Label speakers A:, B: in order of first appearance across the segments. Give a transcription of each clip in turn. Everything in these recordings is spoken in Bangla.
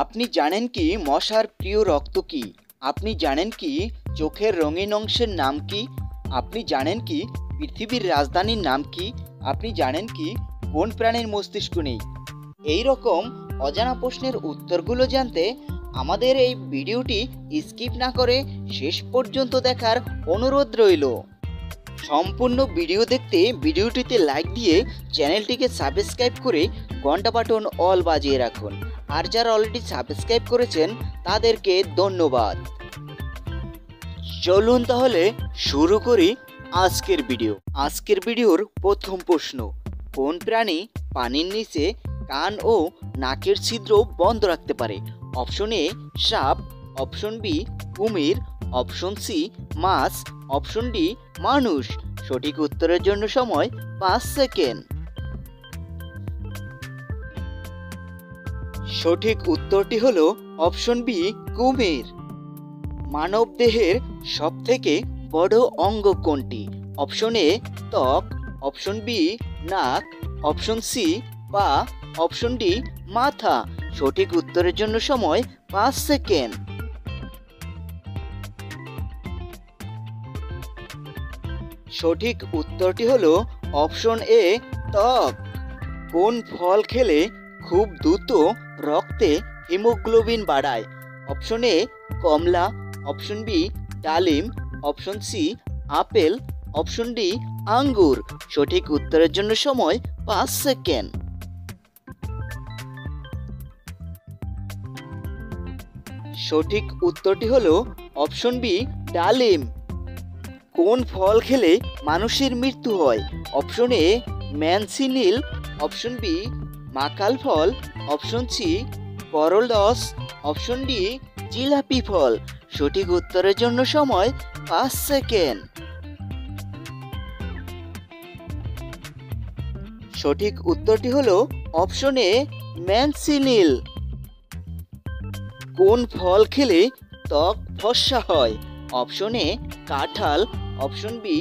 A: আপনি জানেন কি মশার প্রিয় রক্ত কি? আপনি জানেন কি চোখের রঙিন অংশের নাম কি? আপনি জানেন কি পৃথিবীর রাজধানীর নাম কি? আপনি জানেন কি কোন প্রাণীর মস্তিষ্ক নেই? এই রকম অজানা প্রশ্নের উত্তরগুলো জানতে আমাদের এই ভিডিওটি স্কিপ না করে শেষ পর্যন্ত দেখার অনুরোধ রইল। সম্পূর্ণ ভিডিও দেখতে ভিডিওটিতে লাইক দিয়ে চ্যানেলটিকে সাবস্ক্রাইব করে ঘন্টা বাটন অল বাজিয়ে রাখুন। আর যারা অলরেডি সাবস্ক্রাইব করেছেন তাদেরকে ধন্যবাদ। চলুন তাহলে শুরু করি আজকের ভিডিওর প্রথম প্রশ্ন, কোন প্রাণী পানির নিচে কান ও নাকের ছিদ্র বন্ধ রাখতে পারে? অপশন এ সাপ, অপশন বি কুমির, অপশন সি মাছ, অপশন ডি মানুষ। সঠিক উত্তরের জন্য সময় 5 সেকেন্ড। সঠিক উত্তরটি হলো অপশন বি কুমির। মানব দেহের সবথেকে বড় অঙ্গ কোনটি? অপশন এ ত্বক, অপশন বি নাক, অপশন সি পা, অপশন ডি মাথা। সঠিক উত্তরের জন্য সময় 5 সেকেন্ড। সঠিক উত্তরটি হলো অপশন এ ত্বক। কোন ফল খেলে খুব দ্রুত রক্তে হিমোগ্লোবিন বাড়ায়? অপশন এ কমলা, অপশন বি ডালিম, option C apple, option D আঙ্গুর। সঠিক উত্তরের জন্য সময় 5 সেকেন্ড। সঠিক উত্তরটি হলো অপশন বি ডালিম। কোন ফল খেলে মানুষের মৃত্যু হয়? Option A manchineel, option B মাকাল ফল, অপশন সি করলস, অপশন ডি জিলাপি ফল। সঠিক উত্তরের জন্য সময় 5 সেকেন্ড। সঠিক উত্তরটি হলো অপশন এ ম্যানসিনিল। কোন ফল খেলে ত্বক ফর্সা হয়? অপশন এ কাঁঠাল, অপশন বি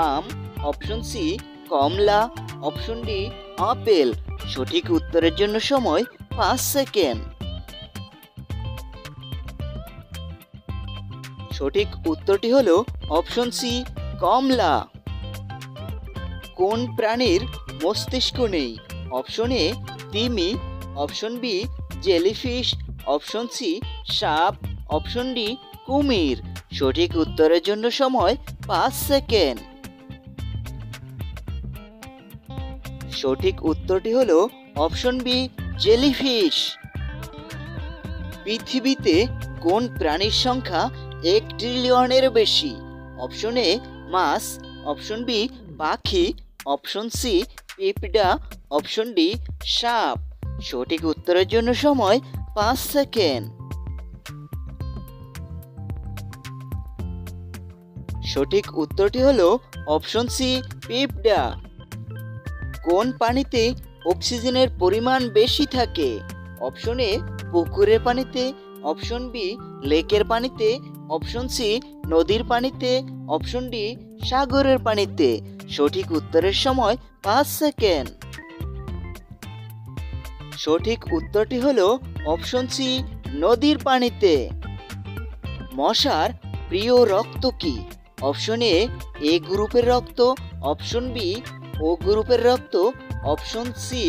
A: আম, অপশন সি কমলা, অপশন ডি আপেল। সঠিক উত্তরের জন্য সময় 5 সেকেন্ড। সঠিক উত্তরটি হলো অপশন সি কমলা। কোন প্রাণীর মস্তিষ্ক নেই? অপশন এ তিমি, option B jellyfish, option C সাপ, অপশন ডি কুমির। সঠিক উত্তরের জন্য সময় 5 সেকেন্ড। সঠিক উত্তরটি হলো অপশন বি জেলিফিশ। পৃথিবীতে কোন প্রাণীর সংখ্যা 1 ট্রিলিয়নের বেশি? অপশন এ মাছ, অপশন বি পাখি, অপশন সি পিঁপড়া, অপশন ডি সাপ। সঠিক উত্তরের জন্য সময় 5 সেকেন্ড। সঠিক উত্তরটি হলো অপশন সি পিঁপড়া। কোন পানিতে অক্সিজেনের পরিমাণ বেশি থাকে? অপশন এ পুকুরের পানিতে, অপশন বি লেকের পানিতে, অপশন সি নদীর পানিতে, অপশন ডি সাগরের পানিতে। সঠিক উত্তরের সময় 5 সেকেন্ড। সঠিক উত্তরটি হলো অপশন সি নদীর পানিতে। মশার প্রিয় রক্ত কি? অপশন এ গ্রুপের রক্ত, অপশন বি ও গ্রুপের রক্ত, অপশন সি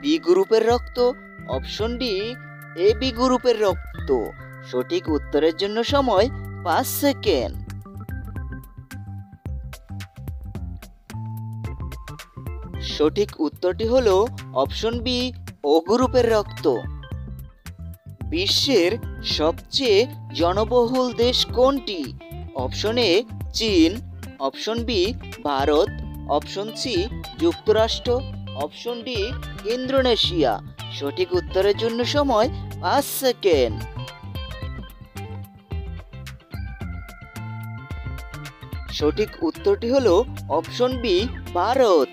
A: বি গ্রুপের রক্ত, অপশন ডি এ বি গ্রুপের রক্ত। সঠিক উত্তরের জন্য সময় 5 সেকেন্ড। সঠিক উত্তরটি হলো অপশন বি ও গ্রুপের রক্ত। বিশ্বের সবচেয়ে জনবহুল দেশ কোনটি? অপশন এ চীন, option B Bharat, option C যুক্তরাষ্ট্র, অপশন ডি ইন্দোনেশিয়া। সঠিক উত্তরের জন্য সময় 5 সেকেন্ড। সঠিক উত্তরটি হলো অপশন বি ভারত।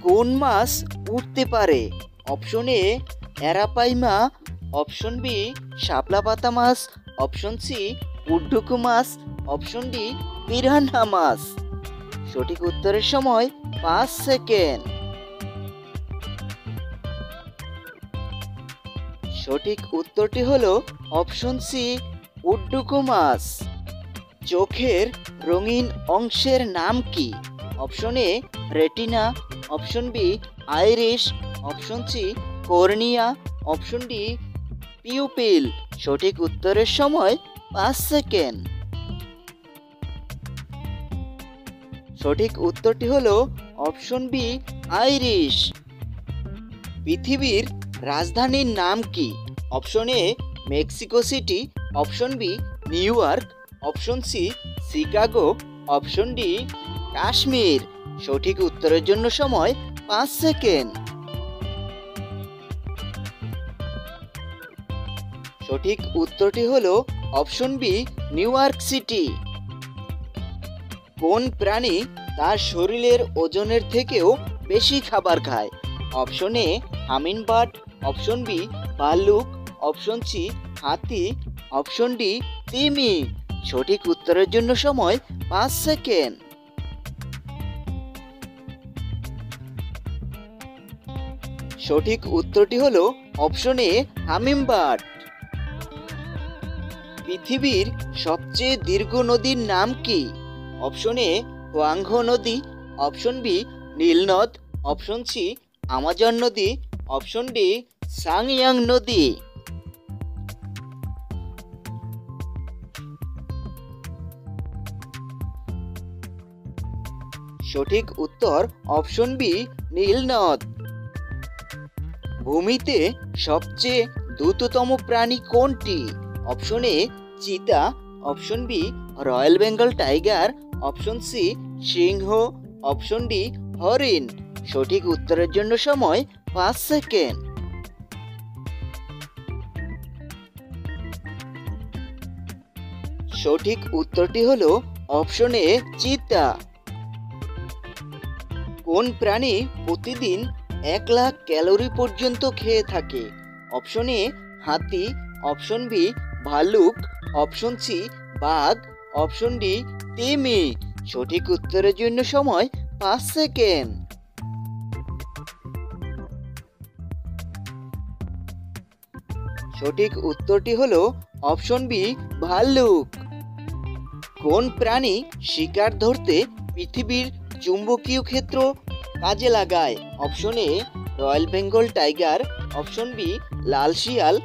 A: কোন মাছ উঠতে পারে? অপশন এ অ্যারাপাইমা, অপশন বি শাপলা পাতা মাছ, অপশন সি উড্ডুকু মাছ, অপশন ডি পিরানহা মাছ। সঠিক উত্তরের সময় 5 সেকেন্ড। সঠিক উত্তরটি হলো অপশন সি, উড্ডুকু মাছ। চোখের রঙিন অংশের নাম কি? Option A retina, option B iris, option C cornea, option D pupil. সঠিক উত্তরের সময় 5 সেকেন্ড। সঠিক উত্তরটি হলো অপশন বি আইরিশ। পৃথিবীর রাজধানীর নাম কি? Option A Mexico City, option B New York, option C Chicago, option D Kashmir. সঠিক উত্তরের জন্য সময় 5 সেকেন্ড। সঠিক উত্তরটি হলো option B New York City. কোন প্রাণী তার শরীরের ওজনের থেকেও বেশি খাবার খায়? Option A hummingbird, option B ভাল্লুক, অপশন সি হাতি, অপশন ডি তিমি। সঠিক উত্তরের জন্য সময় 5 সেকেন্ড। সঠিক উত্তরটি হলো অপশন এ হামিংবার্ড। পৃথিবীর সবচেয়ে দীর্ঘ নদীর নাম কি? অপশন এ হোয়াংহো নদী, অপশন বি নীল নদ, অপশন সি আমাজন নদী, অপশন ডি সাংয়াং নদী। সঠিক উত্তর অপশন বি নীল নদ। ভূমিতে সবচেয়ে দ্রুততম প্রাণী কোনটি? অপশন এ চিতা, option B royal Bengal tiger, option C সিংহ, অপশন ডি হরিণ। সঠিক উত্তরের জন্য সময় 5 সেকেন্ড। সঠিক উত্তরটি হলো অপশন এ চিতা। কোন প্রাণী প্রতিদিন 1 লাখ ক্যালোরি পর্যন্ত খেয়ে থাকে? অপশন এ হাতি, অপশন বি ভাল্লুক, অপশন সি বাঘ, অপশন ডি তিমি। সঠিক উত্তরের জন্য সময় 5 সেকেন্ড। সঠিক উত্তরটি হলো অপশন বি ভাল্লুক। কোন প্রাণী শিকার ধরতে পৃথিবীর চুম্বকীয় ক্ষেত্র কাজে লাগায়? Option A royal Bengal tiger, option B লাল শিয়াল,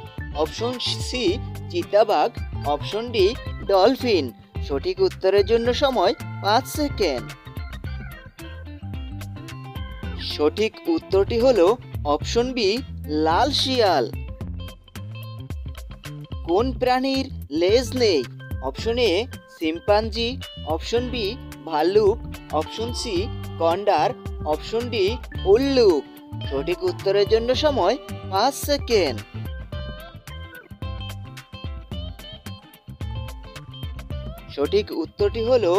A: অপশন সি চিতাবাঘ, অপশন ডি ডলফিন। সঠিক উত্তরের জন্য সময় 5 সেকেন্ড। সঠিক উত্তরটি হলো অপশন বি লাল শিয়াল। কোন প্রাণীর লেজ নেই? Option A chimpanzee, option B ভাল্লুক, অপশন সি গন্ডার, অপশন ডি উল্লুক। সঠিক উত্তরের জন্য সময় 5 সেকেন্ড। সঠিক উত্তরটি হলো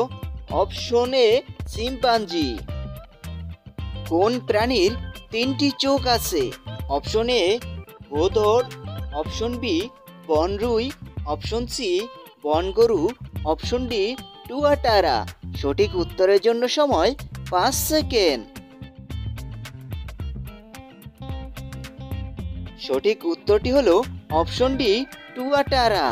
A: অপশন এ শিম্পাঞ্জি। কোন প্রাণীর 3টি চোখ আছে? অপশন এ গোধর, অপশন বি বনরুই, অপশন সি বনগরু, অপশন ডি টুয়াটারা। সঠিক উত্তরের জন্য সময় 5 সেকেন্ড। সঠিক উত্তরটি হলো অপশন ডি টুয়াটারা।